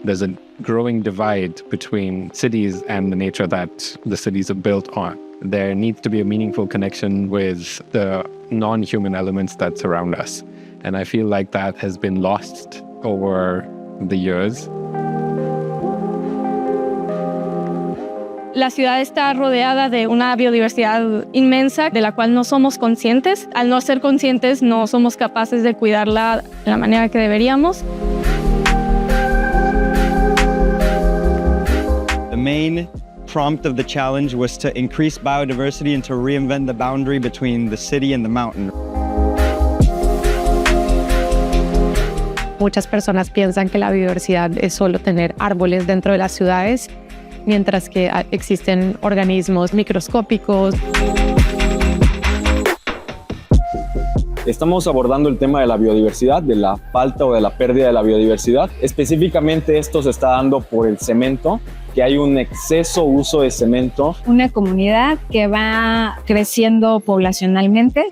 there's a growing divide between cities and the nature that the cities are built on. There needs to be a meaningful connection with the non-human elements that surround us. And I feel like that has been lost over the years. La ciudad está rodeada de una biodiversidad inmensa de la cual no somos conscientes. Al no ser conscientes, no somos capaces de cuidarla de la manera que deberíamos. The main prompt of the challenge was to increase biodiversity and to reinvent the boundary between the city and the mountain. Muchas personas piensan que la biodiversidad es solo tener árboles dentro de las ciudades, mientras que existen organismos microscópicos. Estamos abordando el tema de la biodiversidad, de la falta o de la pérdida de la biodiversidad. Específicamente esto se está dando por el cemento, que hay un exceso uso de cemento. Una comunidad que va creciendo poblacionalmente.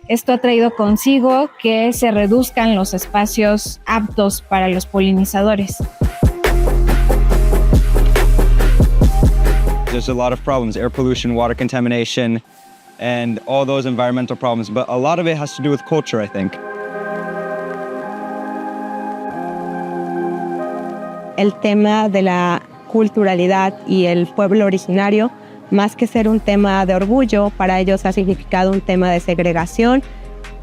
Esto ha traído consigo que se reduzcan los espacios aptos para los polinizadores. There's a lot of problems, air pollution, water contamination, and all those environmental problems. But a lot of it has to do with culture, I think. El tema de la culturalidad y el pueblo originario, más que ser un tema de orgullo, para ellos ha significado un tema de segregación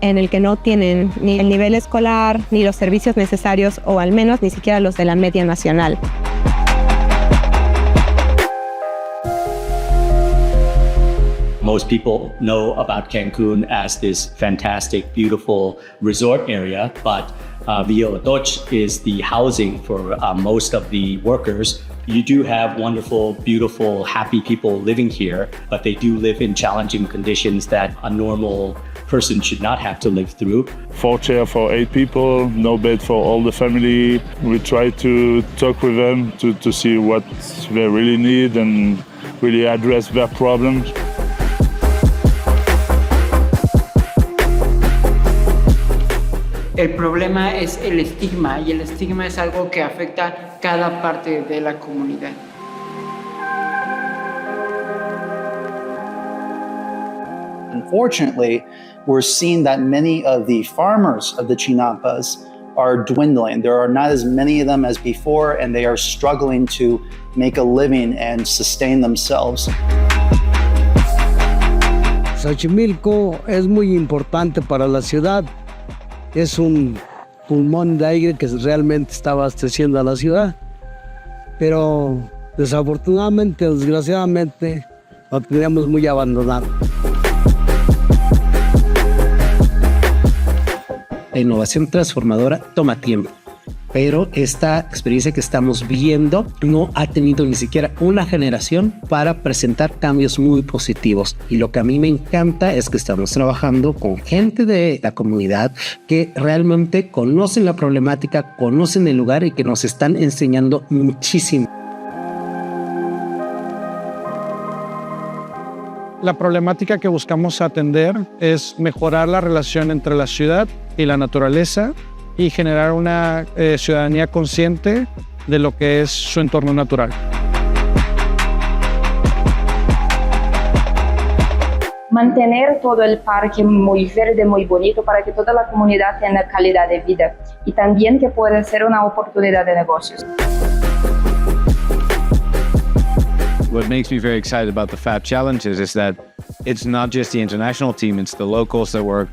en el que no tienen ni el nivel escolar, ni los servicios necesarios, o al menos ni siquiera los de la media nacional. Most people know about Cancun as this fantastic, beautiful resort area, but Villa Doch is the housing for most of the workers. You do have wonderful, beautiful, happy people living here, but they do live in challenging conditions that a normal person should not have to live through. 4 chairs for 8 people, no bed for all the family. We try to talk with them to see what they really need and really address their problems. El problema es el estigma, y el estigma es algo que afecta cada parte de la comunidad. Unfortunately, we're seeing that many of the farmers of the Chinampas are dwindling. There are not as many of them as before, and they are struggling to make a living and sustain themselves. Xochimilco es muy importante para la ciudad. Es un pulmón de aire que realmente está abasteciendo a la ciudad, pero desafortunadamente, desgraciadamente, lo tenemos muy abandonado. La innovación transformadora toma tiempo, pero esta experiencia que estamos viendo no ha tenido ni siquiera una generación para presentar cambios muy positivos. Y lo que a mí me encanta es que estamos trabajando con gente de la comunidad que realmente conocen la problemática, conocen el lugar y que nos están enseñando muchísimo. La problemática que buscamos atender es mejorar la relación entre la ciudad y la naturaleza y generar una ciudadanía consciente de lo que es su entorno natural. Mantener todo el parque muy verde, muy bonito, para que toda la comunidad tenga calidad de vida y también que pueda ser una oportunidad de negocios. What makes me very excited about the FAB Challenges is that it's not just the international team, it's the locals that work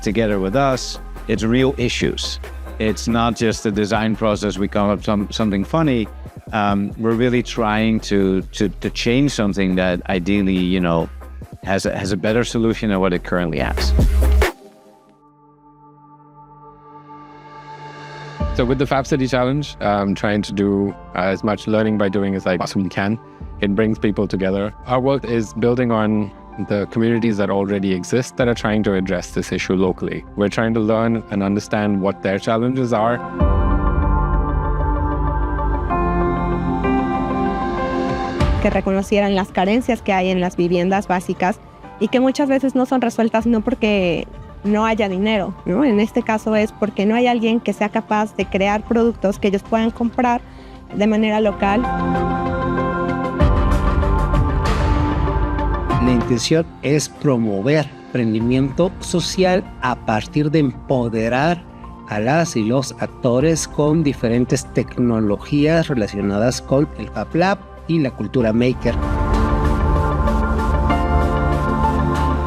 together with us. It's real issues. It's not just the design process, we come up with something funny. We're really trying to change something that ideally, you know, has a better solution than what it currently has. So with the Fab City Challenge, I'm trying to do as much learning by doing as I possibly can. It brings people together. Our work is building on the communities that already exist that are trying to address this issue locally. We're trying to learn and understand what their challenges are. Que reconocieran las carencias que hay en las viviendas básicas y que muchas veces no son resueltas no porque no haya dinero, ¿no? En este caso es porque no hay alguien que sea capaz de crear productos que ellos puedan comprar de manera local. La intención es promover emprendimiento social a partir de empoderar a las y los actores con diferentes tecnologías relacionadas con el Fab Lab y la cultura maker.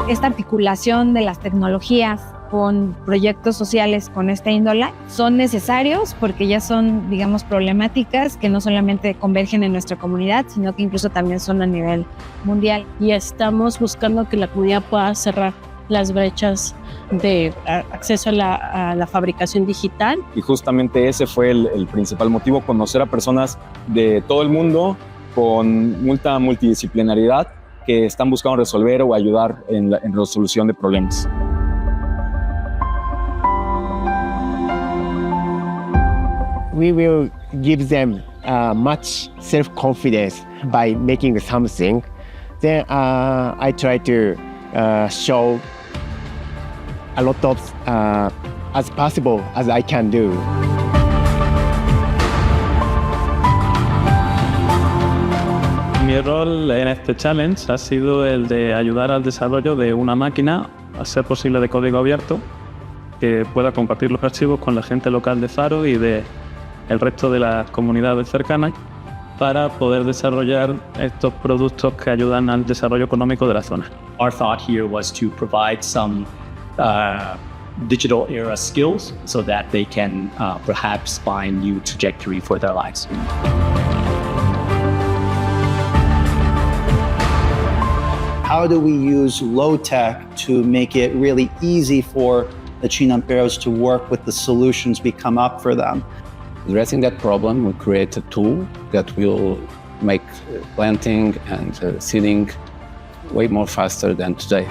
Esta articulación de las tecnologías con proyectos sociales con esta índole son necesarios porque ya son, digamos, problemáticas que no solamente convergen en nuestra comunidad, sino que incluso también son a nivel mundial. Y estamos buscando que la comunidad pueda cerrar las brechas de acceso a la fabricación digital. Y justamente ese fue el principal motivo, conocer a personas de todo el mundo con mucha multidisciplinaridad que están buscando resolver o ayudar en la resolución de problemas. We will give them much self-confidence by making something. Then I try to show a lot of as possible as I can do. Mi rol en este challenge ha sido el de ayudar al desarrollo de una máquina, a ser posible de código abierto, que pueda compartir los archivos con la gente local de Faro y de el resto de las comunidades cercanas para poder desarrollar estos productos que ayudan al desarrollo económico de la zona. Our thought here was to provide some digital era skills so that they can perhaps find new trajectory for their lives. How do we use low tech to make it really easy for the Chinamperos to work with the solutions we come up for them? Addressing that problem, we create a tool that will make planting and seeding way more faster than today.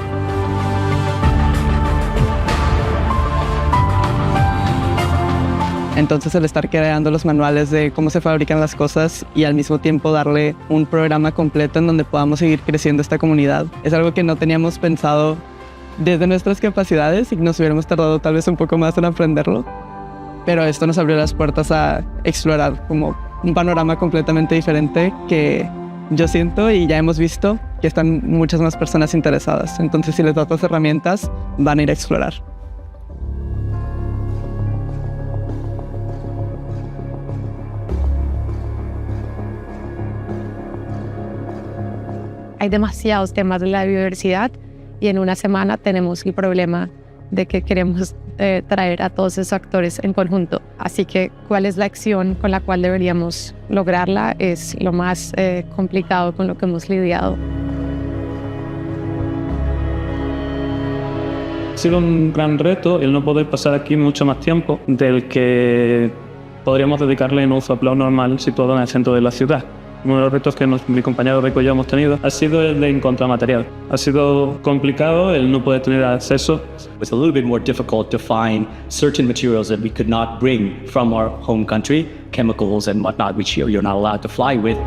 Entonces el estar creando los manuales de cómo se fabrican las cosas y al mismo tiempo darle un programa completo en donde podamos seguir creciendo esta comunidad es algo que no teníamos pensado desde nuestras capacidades y nos hubiéramos tardado tal vez un poco más en aprenderlo. Pero esto nos abrió las puertas a explorar como un panorama completamente diferente que yo siento y ya hemos visto que están muchas más personas interesadas. Entonces si les das las herramientas van a ir a explorar. Hay demasiados temas de la biodiversidad y en una semana tenemos el problema de que queremos traer a todos esos actores en conjunto. Así que, ¿cuál es la acción con la cual deberíamos lograrla? Es lo más complicado con lo que hemos lidiado. Ha sido un gran reto el no poder pasar aquí mucho más tiempo del que podríamos dedicarle en un Fab Lab normal situado en el centro de la ciudad. Uno de los retos que mi compañero Rico y yo hemos tenido ha sido el de encontrar material. Ha sido complicado el no poder tener acceso. It's a little bit more difficult to find certain materials that we could not bring from our home country, chemicals and whatnot, which you're not allowed to fly with.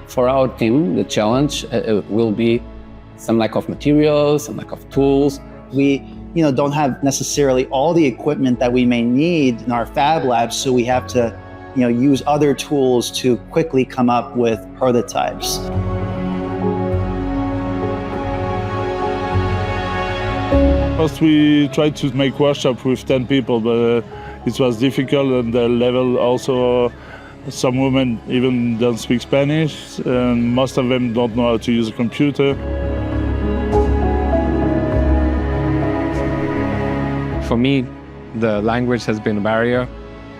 For our team, the challenge will be some lack of materials, some lack of tools. We don't have necessarily all the equipment that we may need in our fab labs, so we have to use other tools to quickly come up with prototypes. First we tried to make workshop with 10 people, but it was difficult, and the level also, some women even don't speak Spanish, and most of them don't know how to use a computer. For me, the language has been a barrier.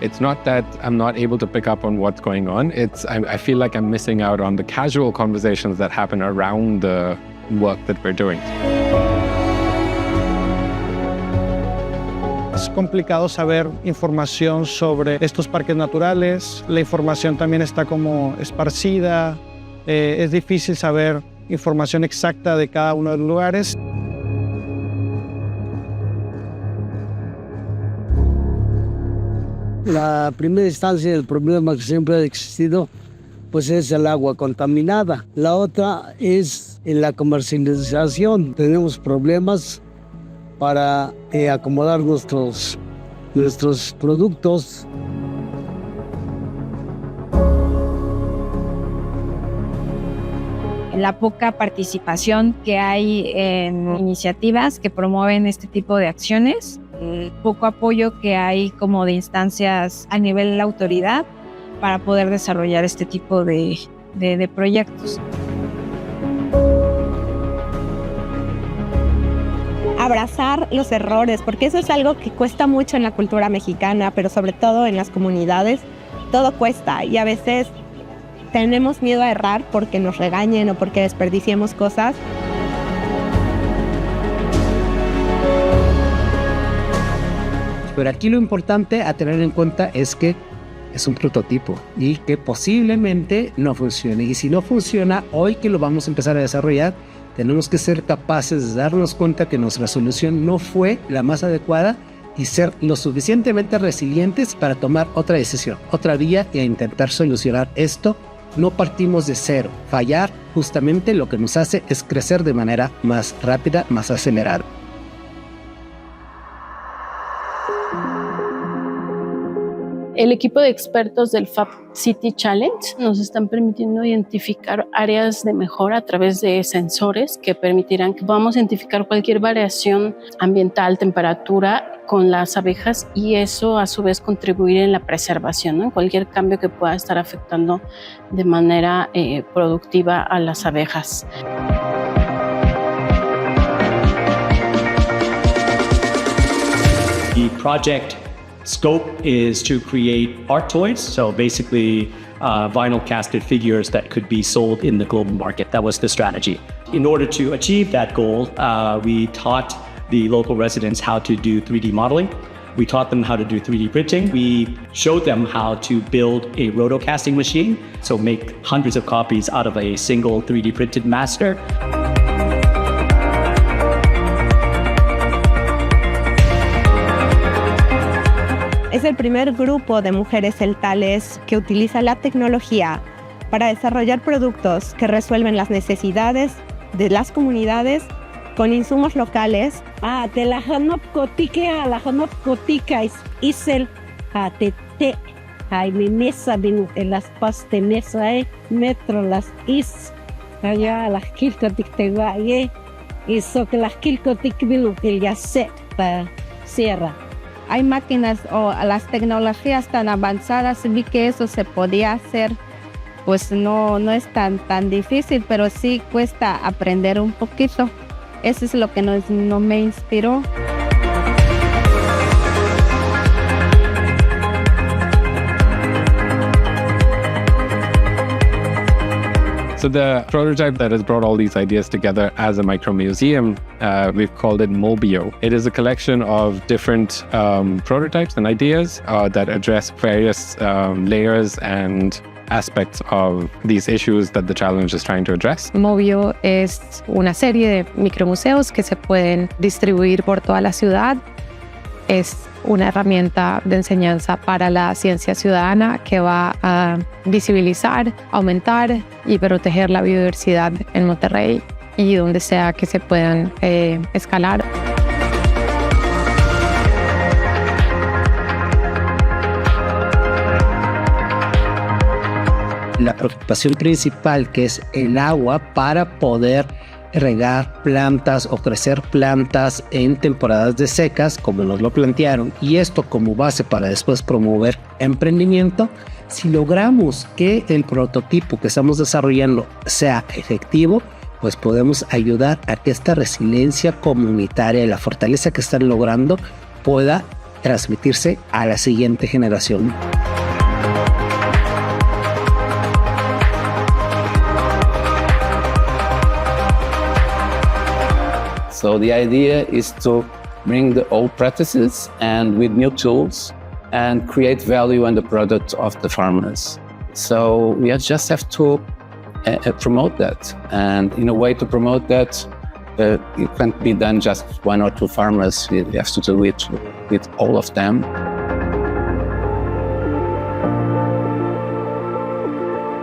It's not that I'm not able to pick up on what's going on. I feel like I'm missing out on the casual conversations that happen around the work that we're doing. Es complicado saber información sobre estos parques naturales. La información también está como esparcida. Es difícil saber información exacta de cada uno de los lugares. La primera instancia del problema que siempre ha existido pues es el agua contaminada. La otra es en la comercialización. Tenemos problemas para acomodar nuestros nuestros productos. La poca participación que hay en iniciativas que promueven este tipo de acciones, el poco apoyo que hay como de instancias a nivel de la autoridad para poder desarrollar este tipo de proyectos. Abrazar los errores, porque eso es algo que cuesta mucho en la cultura mexicana, pero sobre todo en las comunidades, todo cuesta y a veces tenemos miedo a errar porque nos regañen o porque desperdiciemos cosas. Pero aquí lo importante a tener en cuenta es que es un prototipo y que posiblemente no funcione. Y si no funciona, hoy que lo vamos a empezar a desarrollar, tenemos que ser capaces de darnos cuenta que nuestra solución no fue la más adecuada y ser lo suficientemente resilientes para tomar otra decisión, otra vía e intentar solucionar esto. No partimos de cero. Fallar justamente lo que nos hace es crecer de manera más rápida, más acelerada. El equipo de expertos del Fab City Challenge nos están permitiendo identificar áreas de mejora a través de sensores que permitirán que podamos identificar cualquier variación ambiental, temperatura con las abejas y eso a su vez contribuir en la preservación, ¿no? En cualquier cambio que pueda estar afectando de manera productiva a las abejas. The project scope is to create art toys, so basically vinyl casted figures that could be sold in the global market. That was the strategy. In order to achieve that goal, we taught the local residents how to do 3D modeling. We taught them how to do 3D printing. We showed them how to build a rotocasting machine, so make hundreds of copies out of a single 3D printed master. Es el primer grupo de mujeres celtales que utiliza la tecnología para desarrollar productos que resuelven las necesidades de las comunidades con insumos locales. De la hanopkotika, la hanopkotika es el atete. Hay mi mesa en las pastes mesa metro las is allá las kilkotik te guaye y so que las kilkotik vino que ya set para sierra. Hay máquinas o las tecnologías tan avanzadas, vi que eso se podía hacer, pues no es tan difícil, pero sí cuesta aprender un poquito. Eso es lo que no me inspiró. So the prototype that has brought all these ideas together as a micro museum, we've called it Mobio. It is a collection of different prototypes and ideas that address various layers and aspects of these issues that the challenge is trying to address. Mobio es una serie de micromuseos que se pueden distribuir por toda la ciudad. Es una herramienta de enseñanza para la ciencia ciudadana que va a visibilizar, aumentar y proteger la biodiversidad en Monterrey y donde sea que se puedan escalar. La preocupación principal, que es el agua para poder regar plantas o crecer plantas en temporadas de secas, como nos lo plantearon, y esto como base para después promover emprendimiento. Si logramos que el prototipo que estamos desarrollando sea efectivo, pues podemos ayudar a que esta resiliencia comunitaria y la fortaleza que están logrando pueda transmitirse a la siguiente generación. So the idea is to bring the old practices and with new tools and create value in the product of the farmers. So we just have to promote that. And in a way to promote that, it can't be done just one or two farmers. We have to do it with all of them.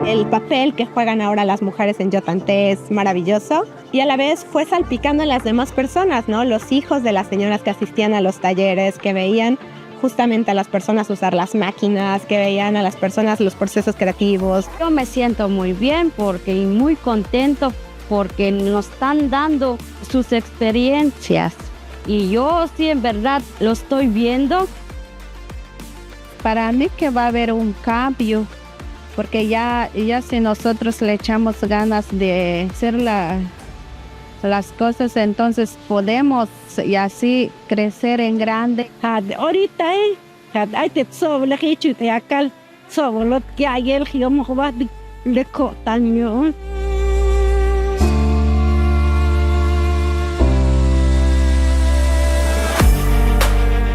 El papel que juegan ahora las mujeres en Yotanté es maravilloso y a la vez fue salpicando en las demás personas, ¿no? Los hijos de las señoras que asistían a los talleres, que veían justamente a las personas usar las máquinas, que veían a las personas los procesos creativos. Yo me siento muy bien y muy contento porque nos están dando sus experiencias y yo sí en verdad lo estoy viendo. Para mí que va a haber un cambio porque ya si nosotros le echamos ganas de hacer las cosas, entonces podemos y así crecer en grande. Ahorita hay te sobre que chute acá sobre lo que hay el giom va de cotaño.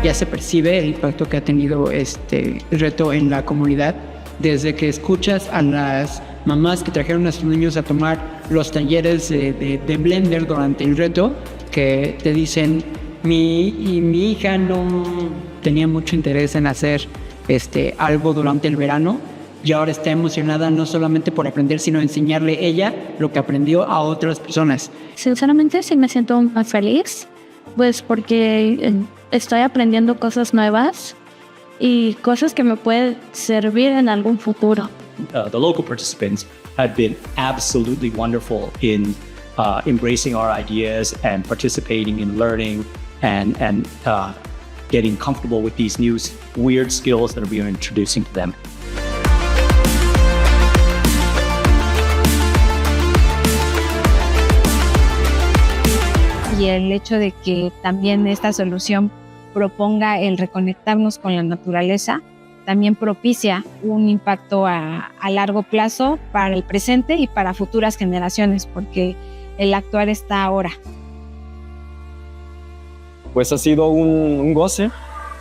Ya se percibe el impacto que ha tenido este reto en la comunidad, desde que escuchas a las mamás que trajeron a sus niños a tomar los talleres de Blender durante el reto, que te dicen, mi hija no tenía mucho interés en hacer algo durante el verano y ahora está emocionada no solamente por aprender, sino enseñarle ella lo que aprendió a otras personas. Sinceramente sí me siento más feliz, pues porque estoy aprendiendo cosas nuevas y cosas que me pueden servir en algún futuro. The local participants had been absolutely wonderful in embracing our ideas and participating in learning and getting comfortable with these new weird skills that we are introducing to them. Y el hecho de que también esta solución proponga el reconectarnos con la naturaleza también propicia un impacto a largo plazo para el presente y para futuras generaciones, porque el actuar está ahora. Pues ha sido un goce,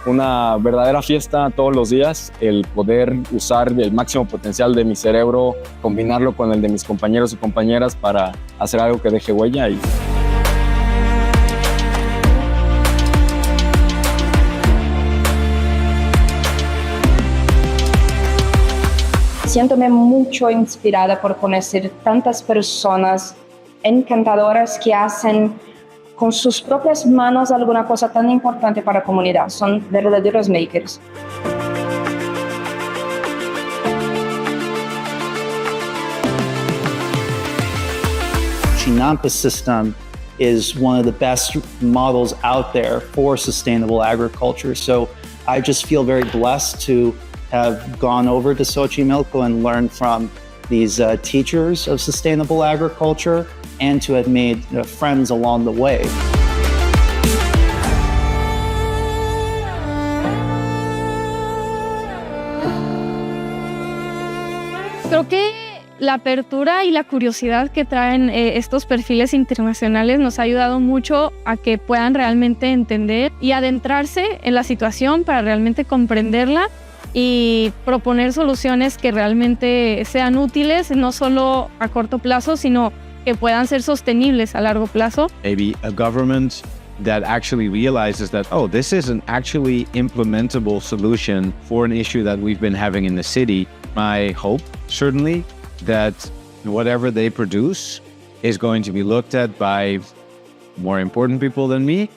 una verdadera fiesta todos los días, el poder usar el máximo potencial de mi cerebro, combinarlo con el de mis compañeros y compañeras para hacer algo que deje huella. Siéntome mucho inspirada por conocer tantas personas encantadoras que hacen con sus propias manos alguna cosa tan importante para la comunidad. Son verdaderos makers. Chinampa system is one of the best models out there for sustainable agriculture. So I just feel very blessed to have gone over to Xochimilco and learned from these teachers of sustainable agriculture and to have made friends along the way. Creo que la apertura y la curiosidad que traen estos perfiles internacionales nos ha ayudado mucho a que puedan realmente entender y adentrarse en la situación para realmente comprenderla y proponer soluciones que realmente sean útiles, no solo a corto plazo, sino que puedan ser sostenibles a largo plazo. Maybe a government that actually realizes that, oh, this is an actually implementable solution for an issue that we've been having in the city. My hope, certainly, that whatever they produce is going to be looked at by more important people than me,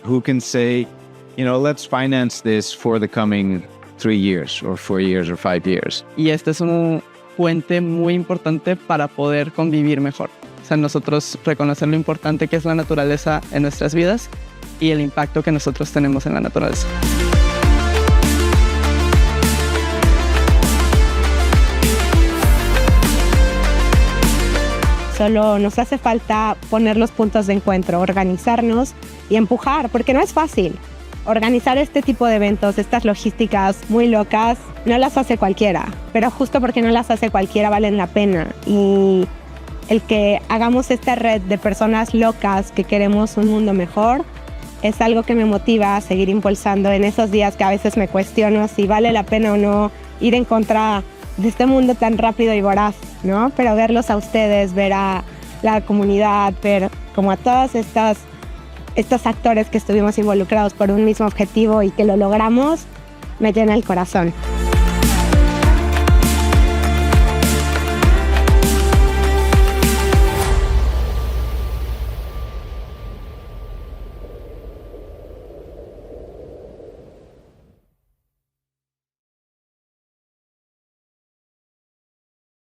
who can say, you know, let's finance this for the coming 3 years or 4 years or 5 years. Y este es un puente muy importante para poder convivir mejor. O sea, nosotros reconocer lo importante que es la naturaleza en nuestras vidas y el impacto que nosotros tenemos en la naturaleza. Solo nos hace falta poner los puntos de encuentro, organizarnos y empujar, porque no es fácil. Organizar este tipo de eventos, estas logísticas muy locas, no las hace cualquiera, pero justo porque no las hace cualquiera valen la pena. Y el que hagamos esta red de personas locas que queremos un mundo mejor es algo que me motiva a seguir impulsando en esos días que a veces me cuestiono si vale la pena o no ir en contra de este mundo tan rápido y voraz, ¿no? Pero verlos a ustedes, ver a la comunidad, ver como a todos estos actores que estuvimos involucrados por un mismo objetivo y que lo logramos, me llena el corazón.